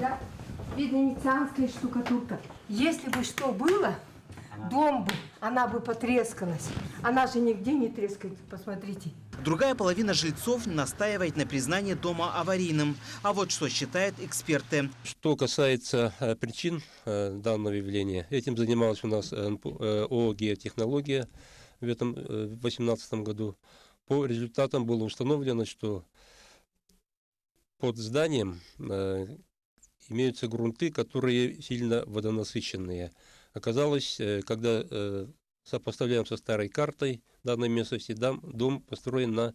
S9: да, видно, венецианская штукатурка. Если бы что было, дом бы, она бы потрескалась. Она же нигде не трескается, посмотрите.
S14: Другая половина жильцов настаивает на признании дома аварийным. А вот что считают эксперты.
S10: Что касается причин данного явления, этим занималась у нас ООО «Геотехнология» в 2018 году. По результатам было установлено, что под зданием имеются грунты, которые сильно водонасыщенные. Оказалось, когда сопоставляем со старой картой данной местности, дом построен на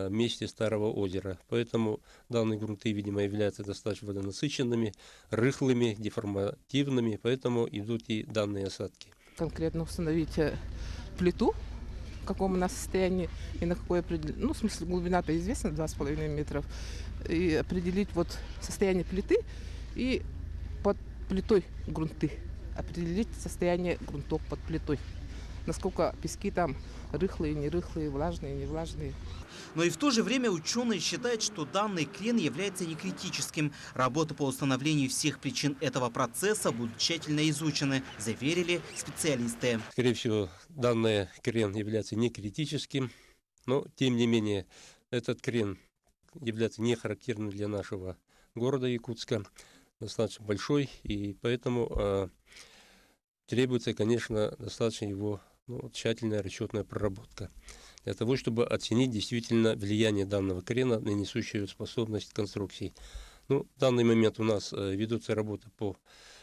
S10: месте старого озера. Поэтому данные грунты, видимо, являются достаточно водонасыщенными, рыхлыми, деформативными, поэтому идут и данные осадки.
S11: Конкретно установить плиту, в каком она состоянии и на какой в смысле глубина-то известна, 2,5 метров, и определить состояние плиты и под плитой грунты, определить состояние грунтов под плитой, насколько пески там рыхлые, нерыхлые, влажные, невлажные.
S14: Но и в то же время ученые считают, что данный крен является некритическим. Работы по установлению всех причин этого процесса будут тщательно изучены, заверили специалисты.
S10: Скорее всего, данный крен является некритическим, но тем не менее этот крен является не характерным для нашего города Якутска, достаточно большой, и поэтому требуется, конечно, достаточно его тщательная расчетная проработка для того, чтобы оценить действительно влияние данного крена на несущую способность конструкций. В данный момент у нас ведутся работы по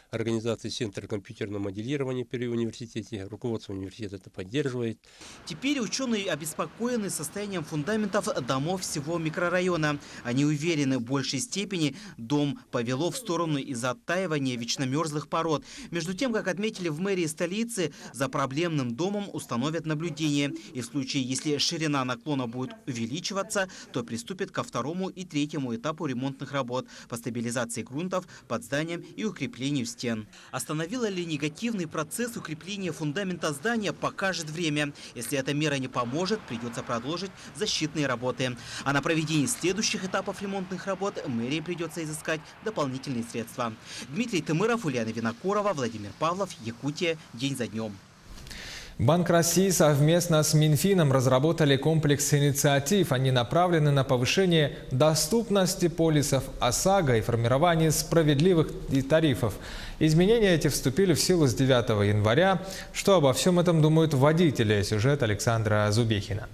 S10: организации Центра компьютерного моделирования при университете. Руководство университета это поддерживает.
S14: Теперь ученые обеспокоены состоянием фундаментов домов всего микрорайона. Они уверены, в большей степени дом повело в сторону из-за оттаивания вечномерзлых пород. Между тем, как отметили в мэрии столицы, за проблемным домом установят наблюдение. И в случае, если ширина наклона будет увеличиваться, то приступят ко 2-му и 3-му этапу ремонтных работ по стабилизации грунтов под зданием и укреплению стен стен. Остановила ли негативный процесс укрепления фундамента здания, покажет время. Если эта мера не поможет, придется продолжить защитные работы. А на проведение следующих этапов ремонтных работ мэрии придется изыскать дополнительные средства. Дмитрий Тымыров, Ульяна Винокурова, Владимир Павлов, Якутия. День за днем.
S1: Банк России совместно с Минфином разработали комплекс инициатив. Они направлены на повышение доступности полисов ОСАГО и формирование справедливых тарифов. Изменения эти вступили в силу с 9 января. Что обо всем этом думают водители? Сюжет Александра Зубехина.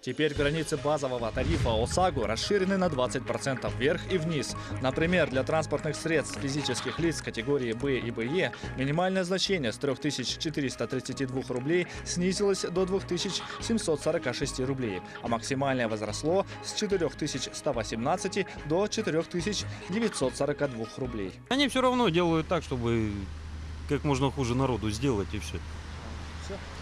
S12: Теперь границы базового тарифа ОСАГО расширены на 20% вверх и вниз. Например, для транспортных средств физических лиц категории Б и БЕ минимальное значение с 3432 рублей снизилось до 2746 рублей, а максимальное возросло с 4118 до 4942 рублей.
S13: Они все равно делают так, чтобы как можно хуже народу сделать, и все.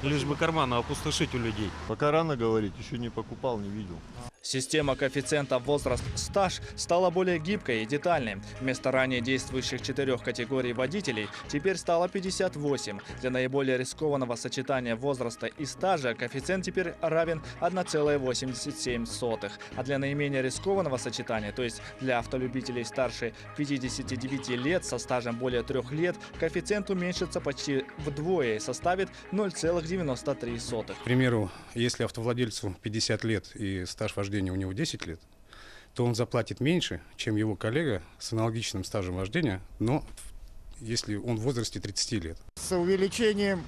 S13: Лишь бы карманы опустошить у людей.
S15: Пока рано говорить, еще не покупал, не видел.
S12: Система коэффициента возраст-стаж стала более гибкой и детальной. Вместо ранее действующих 4 категорий водителей теперь стало 58. Для наиболее рискованного сочетания возраста и стажа коэффициент теперь равен 1,87. А для наименее рискованного сочетания, то есть для автолюбителей старше 59 лет со стажем более 3 лет, коэффициент уменьшится почти вдвое и составит 0,93.
S16: К примеру, если автовладельцу 50 лет и стаж вождения у него 10 лет, то он заплатит меньше, чем его коллега с аналогичным стажем вождения, но если он в возрасте 30 лет.
S17: С увеличением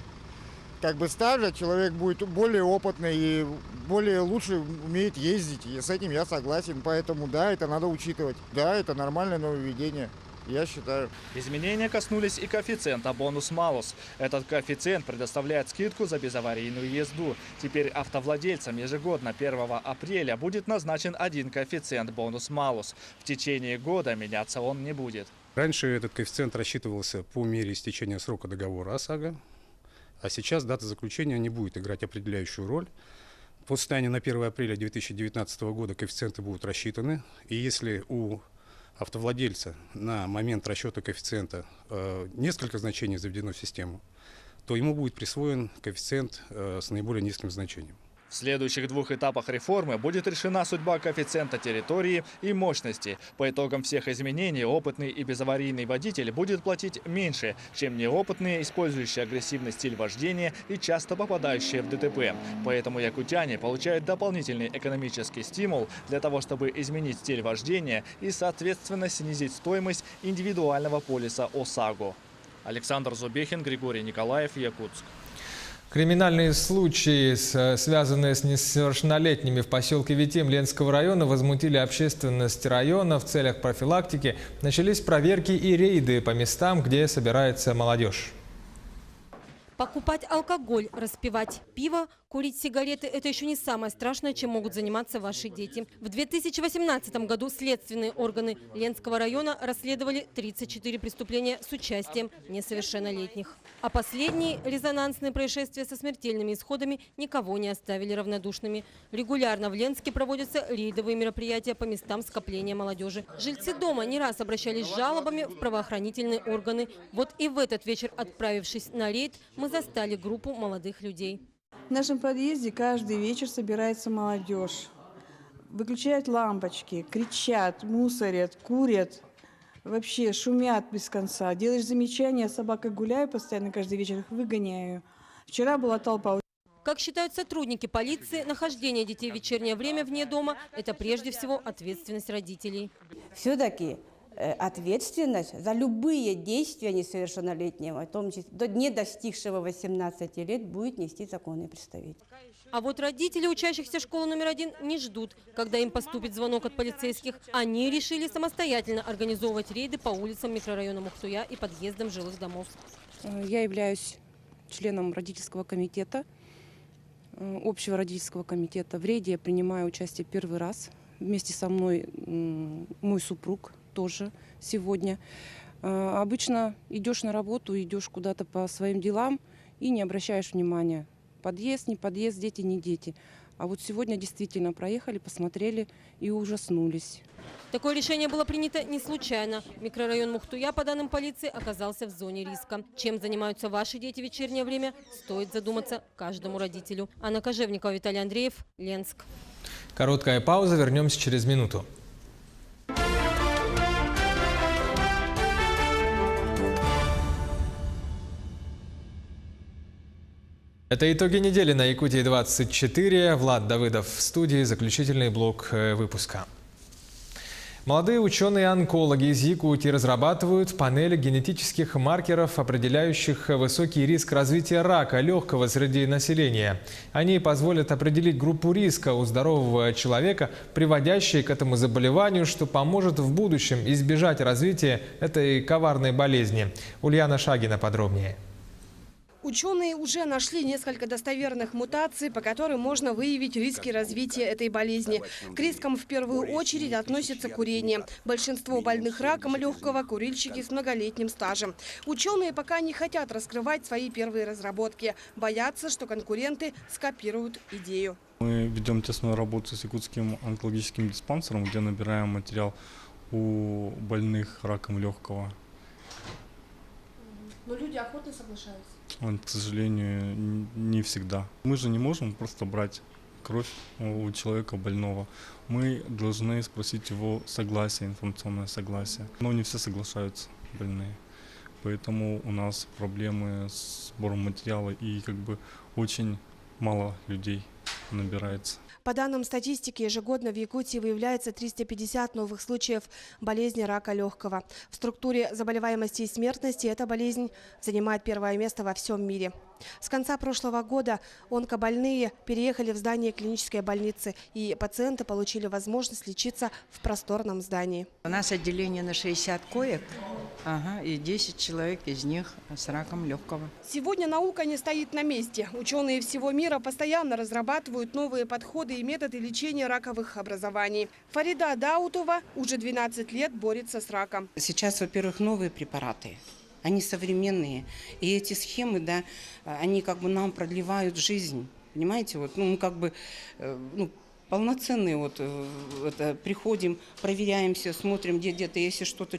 S17: стажа человек будет более опытный и более лучше умеет ездить. И с этим я согласен. Поэтому да, это надо учитывать. Да, это нормальное нововведение. Я считаю.
S12: Изменения коснулись и коэффициента бонус-малус. Этот коэффициент предоставляет скидку за безаварийную езду. Теперь автовладельцам ежегодно 1 апреля будет назначен один коэффициент бонус-малус. В течение года меняться он не будет.
S16: Раньше этот коэффициент рассчитывался по мере истечения срока договора ОСАГО, а сейчас дата заключения не будет играть определяющую роль. По состоянию на 1 апреля 2019 года коэффициенты будут рассчитаны, и если у автовладельца на момент расчета коэффициента несколько значений заведено в систему, то ему будет присвоен коэффициент с наиболее низким значением.
S12: В следующих 2 этапах реформы будет решена судьба коэффициента территории и мощности. По итогам всех изменений опытный и безаварийный водитель будет платить меньше, чем неопытные, использующие агрессивный стиль вождения и часто попадающие в ДТП. Поэтому якутяне получают дополнительный экономический стимул для того, чтобы изменить стиль вождения и, соответственно, снизить стоимость индивидуального полиса ОСАГО. Александр Зубехин, Григорий Николаев, Якутск.
S1: Криминальные случаи, связанные с несовершеннолетними в поселке Витим Ленского района, возмутили общественность района. В целях профилактики начались проверки и рейды по местам, где собирается молодежь.
S18: Покупать алкоголь, распивать пиво, курить сигареты – это еще не самое страшное, чем могут заниматься ваши дети. В 2018 году следственные органы Ленского района расследовали 34 преступления с участием несовершеннолетних. А последние резонансные происшествия со смертельными исходами никого не оставили равнодушными. Регулярно в Ленске проводятся рейдовые мероприятия по местам скопления молодежи. Жильцы дома не раз обращались с жалобами в правоохранительные органы. Вот и в этот вечер, отправившись на рейд, мы застали группу молодых людей.
S27: В нашем подъезде каждый вечер собирается молодежь. Выключают лампочки, кричат, мусорят, курят. Вообще шумят без конца. Делаешь замечания, собака гуляю постоянно, каждый вечер их выгоняю. Вчера была толпа.
S18: Как считают сотрудники полиции, нахождение детей в вечернее время вне дома – это прежде всего ответственность родителей.
S28: Все-таки ответственность за любые действия несовершеннолетнего, в том числе не достигшего 18 лет, будет нести законный представитель.
S18: А вот родители учащихся школы номер 1 не ждут, когда им поступит звонок от полицейских. Они решили самостоятельно организовывать рейды по улицам микрорайона Мухтуя и подъездам жилых домов.
S29: Я являюсь членом родительского комитета, общего родительского комитета. В рейде я принимаю участие первый раз. Вместе со мной мой супруг тоже сегодня. Обычно идешь на работу, идешь куда-то по своим делам и не обращаешь внимания. Подъезд, не подъезд, дети, не дети. А вот сегодня действительно проехали, посмотрели и ужаснулись.
S18: Такое решение было принято не случайно. Микрорайон Мухтуя, по данным полиции, оказался в зоне риска. Чем занимаются ваши дети в вечернее время, стоит задуматься каждому родителю. Анна Кожевникова, Виталий Андреев, Ленск.
S1: Короткая пауза, вернемся через минуту. Это итоги недели на Якутии-24. Влад Давыдов в студии. Заключительный блок выпуска. Молодые ученые-онкологи из Якутии разрабатывают панели генетических маркеров, определяющих высокий риск развития рака легкого среди населения. Они позволят определить группу риска у здорового человека, приводящей к этому заболеванию, что поможет в будущем избежать развития этой коварной болезни. Ульяна Шагина подробнее.
S2: Ученые уже нашли несколько достоверных мутаций, по которым можно выявить риски развития этой болезни. К рискам в первую очередь относится курение. Большинство больных раком легкого – курильщики с многолетним стажем. Ученые пока не хотят раскрывать свои первые разработки. Боятся, что конкуренты скопируют идею.
S3: Мы ведем тесную работу с якутским онкологическим диспансером, где набираем материал у больных раком легкого.
S2: Но люди охотно соглашаются.
S3: К сожалению, не всегда. Мы же не можем просто брать кровь у человека больного. Мы должны спросить его согласие, информационное согласие. Но не все соглашаются, больные. Поэтому у нас проблемы с сбором материала и очень мало людей набирается.
S2: По данным статистики, ежегодно в Якутии выявляется 350 новых случаев болезни рака легкого. В структуре заболеваемости и смертности эта болезнь занимает первое место во всем мире. С конца прошлого года онкобольные переехали в здание клинической больницы, и пациенты получили возможность лечиться в просторном здании.
S4: У нас отделение на 60 коек, и 10 человек из них с раком легкого.
S2: Сегодня наука не стоит на месте. Ученые всего мира постоянно разрабатывают новые подходы и методы лечения раковых образований. Фарида Даутова уже 12 лет борется с раком.
S4: Сейчас, во-первых, новые препараты. Они современные. И эти схемы, они нам продлевают жизнь. Понимаете, полноценные приходим, проверяемся, смотрим, где-то, если что-то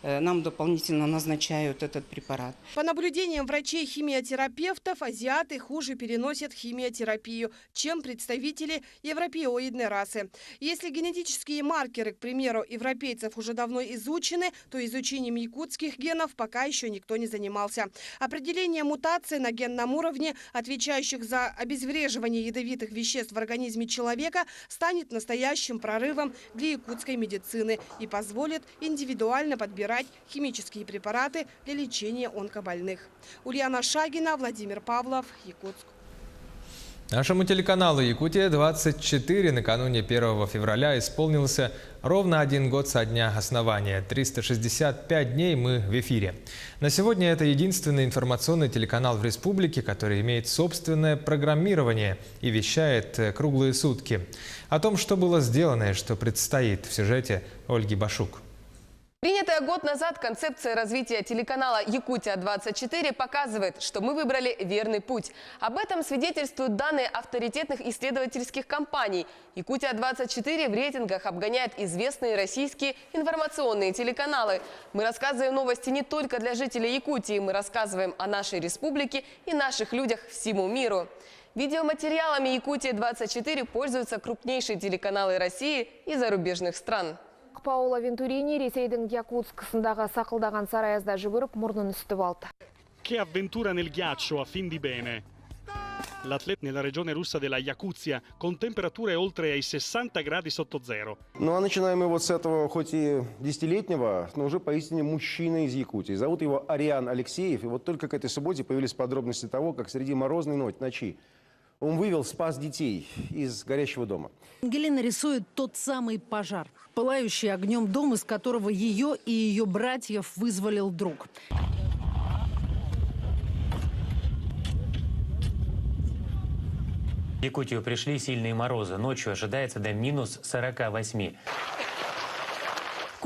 S4: нам дополнительно назначают этот препарат.
S2: По наблюдениям врачей-химиотерапевтов, азиаты хуже переносят химиотерапию, чем представители европеоидной расы. Если генетические маркеры, к примеру, европейцев уже давно изучены, то изучением якутских генов пока еще никто не занимался. Определение мутаций на генном уровне, отвечающих за обезвреживание ядовитых веществ в организме человека, станет настоящим прорывом для якутской медицины и позволит индивидуально подбирать химические препараты для лечения онкобольных. Ульяна Шагина, Владимир Павлов, Якутск.
S1: Нашему телеканалу «Якутия-24» накануне 1 февраля исполнился ровно 1 год со дня основания. 365 дней мы в эфире. На сегодня это единственный информационный телеканал в республике, который имеет собственное программирование и вещает круглые сутки. О том, что было сделано и что предстоит, в сюжете Ольги Башук.
S19: Принятая год назад концепция развития телеканала «Якутия-24» показывает, что мы выбрали верный путь. Об этом свидетельствуют данные авторитетных исследовательских компаний. «Якутия-24» в рейтингах обгоняет известные российские информационные телеканалы. Мы рассказываем новости не только для жителей Якутии, мы рассказываем о нашей республике и наших людях всему миру. Видеоматериалами «Якутия-24» пользуются крупнейшие телеканалы России и зарубежных стран.
S20: Паула Вентурини Ресейдің Якутскысындағы сақылдаған сараязда жүгіріп мұрнын үстіп алды.
S21: Che avventura nel ghiaccio a fin di bene. L'atleta nella regione russa della Якутия con temperature oltre ai 60 gradi sotto zero.
S22: Ну а начинаем мы с этого, хоть и 10-летнего, но уже поистине мужчина из Якутии. Зовут его Ариан Алексеев. И вот только к этой субботе появились подробности того, как среди морозной ночи он спас детей из горящего дома.
S23: Ангелина рисует тот самый пожар, пылающий огнем дом, из которого ее и ее братьев вызволил друг.
S24: В Якутию пришли сильные морозы. Ночью ожидается до минус 48.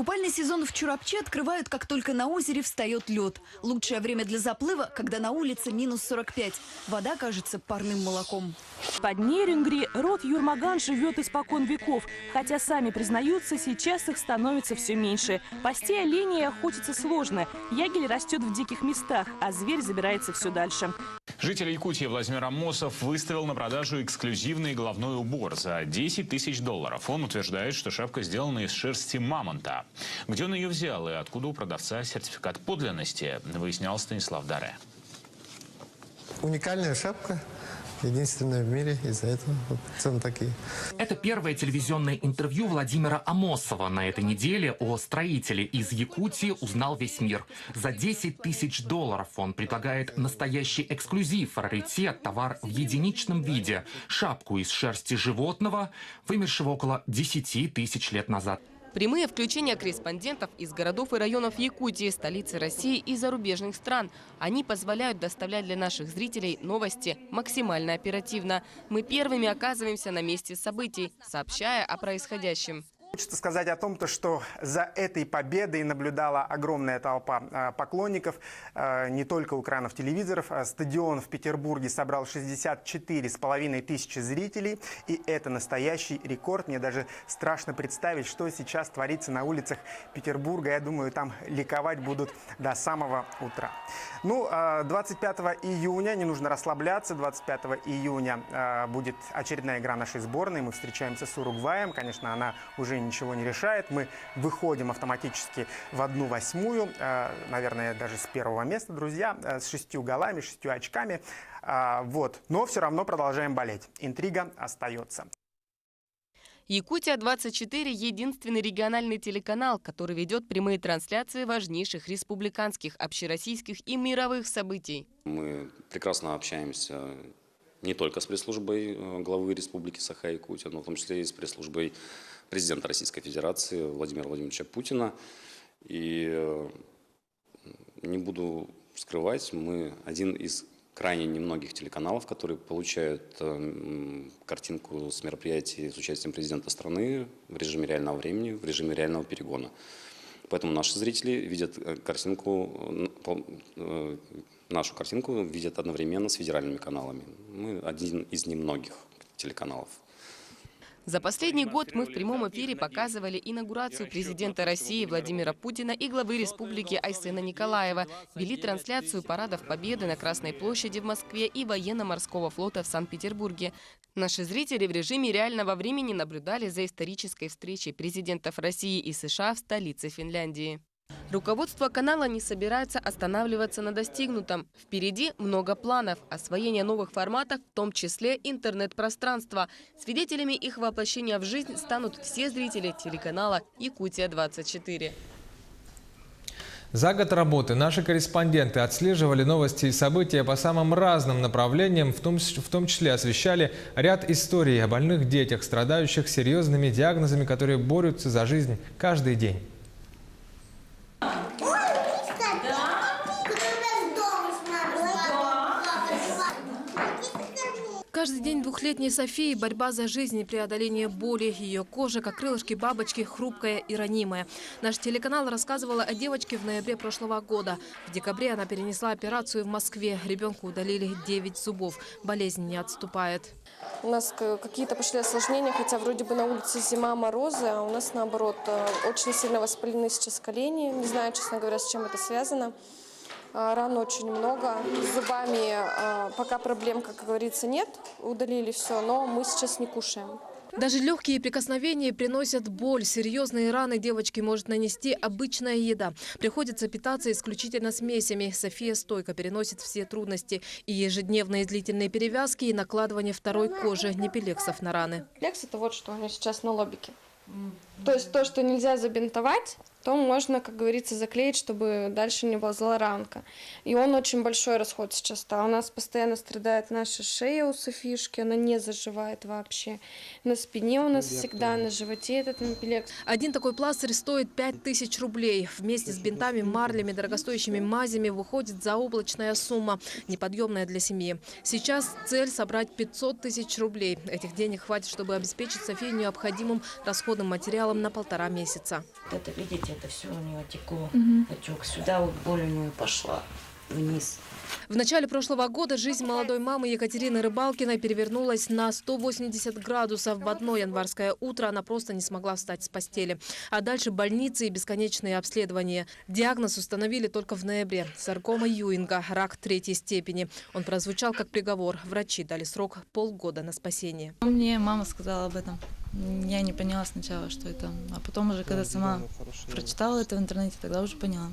S5: Купальный сезон в Чурапче открывают, как только на озере встает лед. Лучшее время для заплыва, когда на улице минус 45. Вода кажется парным молоком.
S6: Под Нерингри род Юрмаган живет испокон веков. Хотя сами признаются, сейчас их становится все меньше. Пасти оленей охотиться сложно. Ягель растет в диких местах, а зверь забирается все дальше.
S7: Житель Якутии Владимир Амосов выставил на продажу эксклюзивный головной убор за $10 тысяч. Он утверждает, что шапка сделана из шерсти мамонта. Где он ее взял и откуда у продавца сертификат подлинности, выяснял Станислав Даре.
S8: Уникальная шапка. Единственное в мире, из-за этого цены такие.
S9: Это первое телевизионное интервью Владимира Амосова. На этой неделе о строителе из Якутии узнал весь мир. За $10 тысяч он предлагает настоящий эксклюзив, раритет, товар в единичном виде. Шапку из шерсти животного, вымершего около 10 тысяч лет назад.
S19: Прямые включения корреспондентов из городов и районов Якутии, столицы России и зарубежных стран. Они позволяют доставлять для наших зрителей новости максимально оперативно. Мы первыми оказываемся на месте событий, сообщая о происходящем.
S11: Хочется сказать о том, что за этой победой наблюдала огромная толпа поклонников, не только у экранов телевизоров. Стадион в Петербурге собрал 64,5 тысячи зрителей, и это настоящий рекорд. Мне даже страшно представить, что сейчас творится на улицах Петербурга. Я думаю, там ликовать будут до самого утра. Ну, 25 июня, не нужно расслабляться, 25 июня будет очередная игра нашей сборной. Мы встречаемся с Уругваем. Конечно, она уже ничего не решает. Мы выходим автоматически в 1/8, наверное, даже с первого места, друзья, с 6 голами, 6 очками. Вот. Но все равно продолжаем болеть. Интрига остается.
S19: Якутия-24 – единственный региональный телеканал, который ведет прямые трансляции важнейших республиканских, общероссийских и мировых событий.
S24: Мы прекрасно общаемся не только с пресс-службой главы Республики Саха-Якутия, но в том числе и с пресс-службой президента Российской Федерации Владимира Владимировича Путина. И не буду скрывать, мы один из крайне немногих телеканалов, которые получают картинку с мероприятий с участием президента страны в режиме реального времени, в режиме реального перегона. Поэтому наши зрители видят нашу картинку видят одновременно с федеральными каналами. Мы один из немногих телеканалов.
S19: За последний год мы в прямом эфире показывали инаугурацию президента России Владимира Путина и главы республики Айсена Николаева, вели трансляцию парадов Победы на Красной площади в Москве и военно-морского флота в Санкт-Петербурге. Наши зрители в режиме реального времени наблюдали за исторической встречей президентов России и США в столице Финляндии. Руководство канала не собирается останавливаться на достигнутом. Впереди много планов, освоение новых форматов, в том числе интернет-пространства. Свидетелями их воплощения в жизнь станут все зрители телеканала «Якутия-24».
S1: За год работы наши корреспонденты отслеживали новости и события по самым разным направлениям, в том числе освещали ряд историй о больных детях, страдающих серьезными диагнозами, которые борются за жизнь каждый день.
S18: Каждый день двухлетней Софии – борьба за жизнь и преодоление боли. Ее кожа, как крылышки бабочки, хрупкая и ранимая. Наш телеканал рассказывал о девочке в ноябре прошлого года. В декабре она перенесла операцию в Москве. Ребенку удалили 9 зубов. Болезнь не отступает.
S25: У нас какие-то пошли осложнения, хотя вроде бы на улице зима, морозы, а у нас наоборот очень сильно воспалены сейчас колени. Не знаю, честно говоря, с чем это связано. Ран очень много. С зубами пока проблем, как говорится, нет. Удалили все, но мы сейчас не кушаем.
S18: Даже легкие прикосновения приносят боль. Серьезные раны девочке может нанести обычная еда. Приходится питаться исключительно смесями. София стойко переносит все трудности. И ежедневные длительные перевязки, и накладывание второй кожи, непилексов на раны.
S25: Непилекс – это вот что у меня сейчас на лобике. То есть то, что нельзя забинтовать, то можно, как говорится, заклеить, чтобы дальше не ползла ранка. И он очень большой расход сейчас стал. У нас постоянно страдает наша шея у Софишки, она не заживает вообще. На спине у нас всегда, на животе этот непилекс.
S18: Один такой пластырь стоит 5000 рублей. Вместе с бинтами, марлями, дорогостоящими мазями выходит заоблачная сумма, неподъемная для семьи. Сейчас цель собрать 500 000 рублей. Этих денег хватит, чтобы обеспечить Софию необходимым расходным материалом на 1,5 месяца.
S26: Это, видите,
S10: видите, это все у нее текло, отек. Сюда вот боль у нее пошла вниз.
S2: В начале прошлого года жизнь молодой мамы Екатерины Рыбалкиной перевернулась на 180 градусов. В одно январское утро она просто не смогла встать с постели. А дальше больницы и бесконечные обследования. Диагноз установили только в ноябре. Саркома Юинга, рак 3-й степени. Он прозвучал как приговор. Врачи дали срок полгода на спасение.
S12: Мне мама сказала об этом. Я не поняла сначала, что это. А потом уже, когда сама прочитала это в интернете, тогда уже поняла,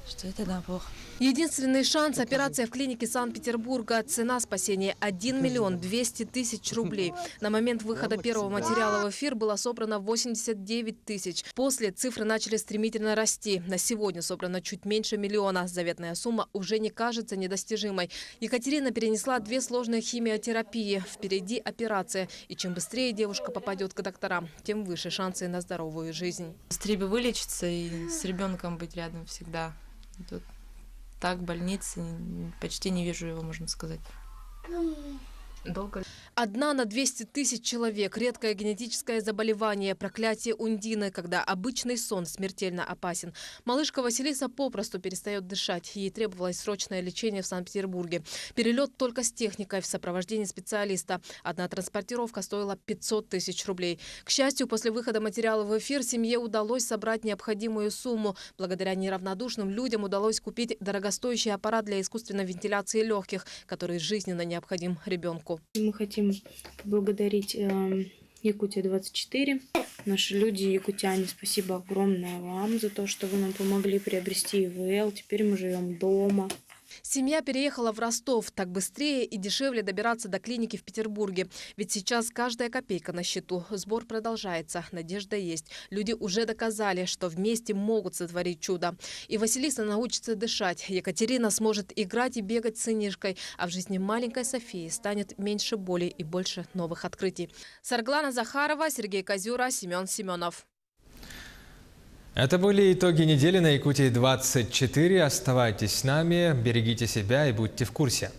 S12: что это, да, плохо.
S2: Единственный шанс – операция в клинике Санкт-Петербурга. Цена спасения – 1 миллион 200 тысяч рублей. На момент выхода первого материала в эфир было собрано 89 тысяч. После цифры начали стремительно расти. На сегодня собрано чуть меньше миллиона. Заветная сумма уже не кажется недостижимой. Екатерина перенесла 2 сложные химиотерапии. Впереди операция. И чем быстрее девушка попадет к докторам, тем выше шансы на здоровую жизнь.
S12: Быстрее бы вылечиться и с ребенком быть рядом всегда. Тут так в больнице почти не вижу его, можно сказать. Долго.
S2: 1 на 200 тысяч человек. Редкое генетическое заболевание. Проклятие Ундины, когда обычный сон смертельно опасен. Малышка Василиса попросту перестает дышать. Ей требовалось срочное лечение в Санкт-Петербурге. Перелет только с техникой в сопровождении специалиста. Одна транспортировка стоила 500 тысяч рублей. К счастью, после выхода материала в эфир семье удалось собрать необходимую сумму. Благодаря неравнодушным людям удалось купить дорогостоящий аппарат для искусственной вентиляции легких, который жизненно необходим ребенку.
S13: Мы хотим поблагодарить Якутия-24. Наши люди, якутяне, спасибо огромное вам за то, что вы нам помогли приобрести ИВЛ. Теперь мы живем дома.
S2: Семья переехала в Ростов. Так быстрее и дешевле добираться до клиники в Петербурге. Ведь сейчас каждая копейка на счету. Сбор продолжается. Надежда есть. Люди уже доказали, что вместе могут сотворить чудо. И Василиса научится дышать. Екатерина сможет играть и бегать с сынишкой. А в жизни маленькой Софии станет меньше боли и больше новых открытий. Сарглана Захарова, Сергей Козюра, Семен Семенов.
S1: Это были итоги недели на Якутии 24. Оставайтесь с нами, берегите себя и будьте в курсе.